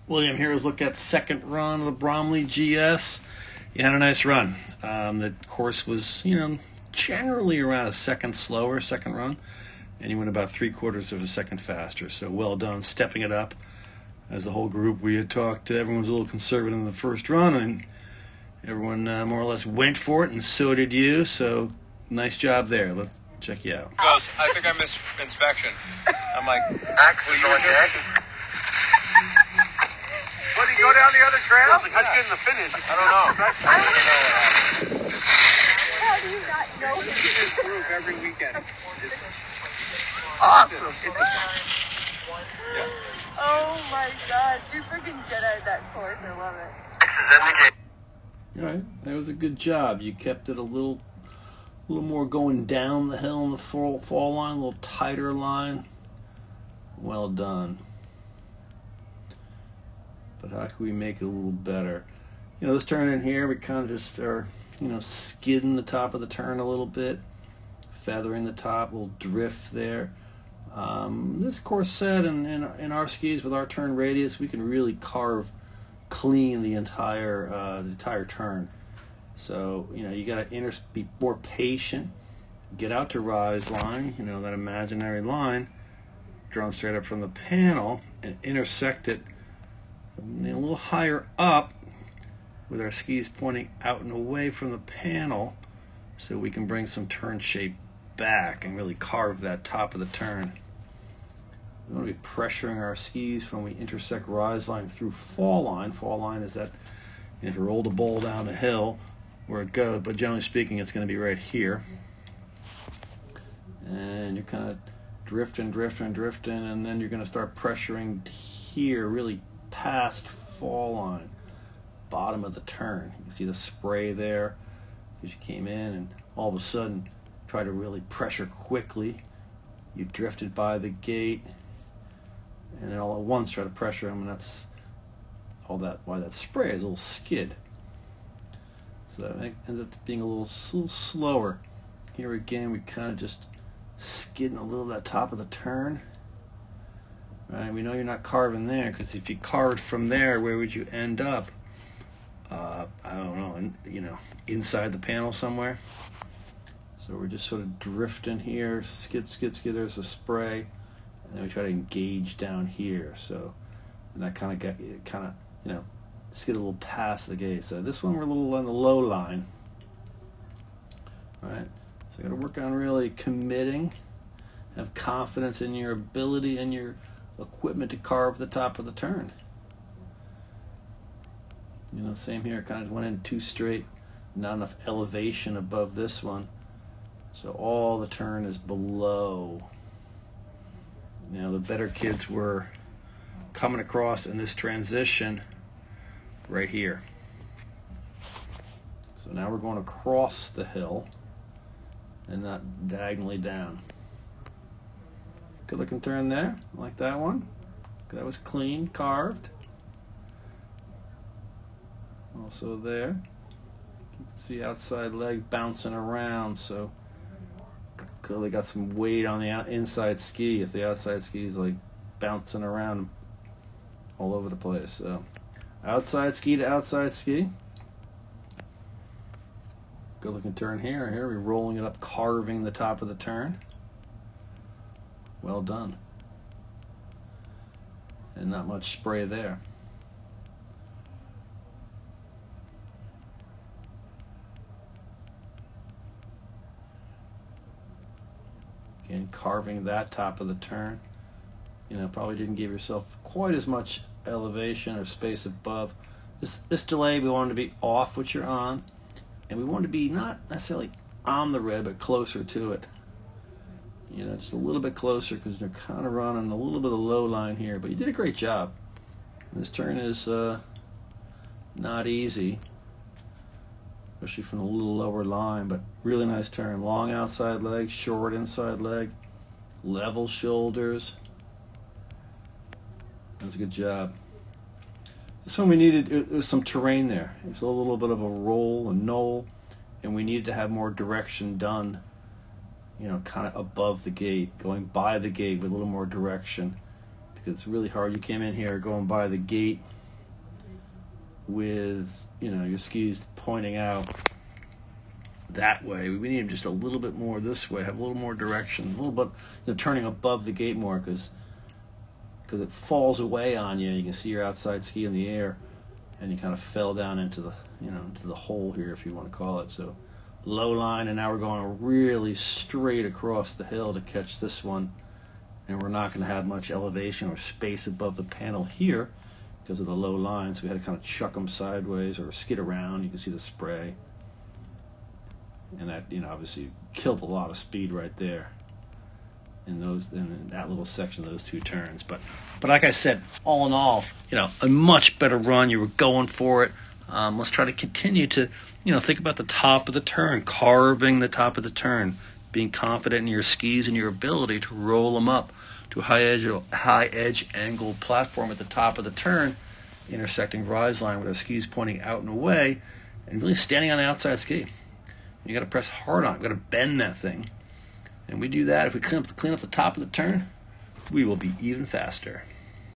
William here is look at the second run of the Bromley GS. You had a nice run. The course was, generally around a second slower, second run, and you went about 3/4 of a second faster. So well done, stepping it up. As the whole group, we had talked, everyone was a little conservative in the first run, and everyone more or less went for it, and so did you. So nice job there. Let's check you out. Goes, I think I missed inspection. I'm like, Actually, going dead. What, did he go down the other trail? how'd you get in the finish? I don't know. How do you not know We do this group every weekend. Awesome. Yeah. Oh my God, you freaking Jedi that course. I love it. All right, that was a good job. You kept it a little more going down the hill in the fall line, a little tighter line. Well done. But how can we make it a little better? This turn in here, we kind of just are, skidding the top of the turn a little bit, feathering the top, a little drift there. This course set in our skis with our turn radius, we can really carve clean the entire turn. So you got to be more patient, get out to rise line, that imaginary line drawn straight up from the panel, and intersect it a little higher up with our skis pointing out and away from the panel, so we can bring some turn shape back and really carve that top of the turn. We want to be pressuring our skis when we intersect rise line through fall line. Fall line is that if you roll the bowl down the hill where it goes, but generally speaking it's going to be right here. And you're kind of drifting, and then you're going to start pressuring here, really past fall line, bottom of the turn. You can see the spray there because you came in and all of a sudden try to really pressure quickly. You drifted by the gate and then all at once try to pressure them, and that's why that spray is a little skid. So that ends up being a little slower. Here again, we kind of just skidding a little at that top of the turn. Right, we know you're not carving there, because if you carved from there, where would you end up? I don't know, inside the panel somewhere. So we're just sort of drifting here, skid, there's a spray, and then we try to engage down here. So, and that kind of skid a little past the gate. So this one we're a little on the low line. All right, so you got to work on really committing, have confidence in your ability and your equipment to carve the top of the turn. Same here, kind of went in too straight, not enough elevation above this one, so all the turn is below. The better kids were coming across in this transition right here. So now we're going across the hill and not diagonally down. Good looking turn there, like that one. That was clean, carved. Also there, you can see outside leg bouncing around, so clearly got some weight on the inside ski if the outside ski is like bouncing around all over the place. So outside ski to outside ski. Good looking turn here. Here we're rolling it up, carving the top of the turn. Well done. And not much spray there. Again, carving that top of the turn. Probably didn't give yourself quite as much elevation or space above. This delay, we wanted to be off what you're on, and we wanted to be not necessarily on the red, but closer to it. Just a little bit closer, because they're kind of running a little bit of low line here. But you did a great job. This turn is not easy, especially from a little lower line, but really nice turn. Long outside leg, short inside leg, level shoulders. That's a good job. This one we needed, it was some terrain there. It was a little bit of a roll, a knoll, and we needed to have more direction done, kind of above the gate, going by the gate with a little more direction, because it's really hard. You came in here going by the gate, with, you know, your skis pointing out that way. We need them just a little bit more this way, have a little more direction, a little bit, you know, turning above the gate more, because it falls away on you. You can see your outside ski in the air, and you kind of fell down into the, you know, into the hole here, if you want to call it. So low line, and now we're going really straight across the hill to catch this one, and we're not going to have much elevation or space above the panel here because of the low line, so we had to kind of chuck them sideways or skid around. You can see the spray, and that, you know, obviously killed a lot of speed right there in that little section, those two turns. But like I said, all in all, you know, a much better run. You were going for it. Let's try to continue to, you know, think about the top of the turn, carving the top of the turn, being confident in your skis and your ability to roll them up to a high edge angle platform at the top of the turn, intersecting rise line with our skis pointing out and away, and really standing on the outside ski. You got to press hard on it. You got to bend that thing. And we do that. If we clean up the top of the turn, we will be even faster.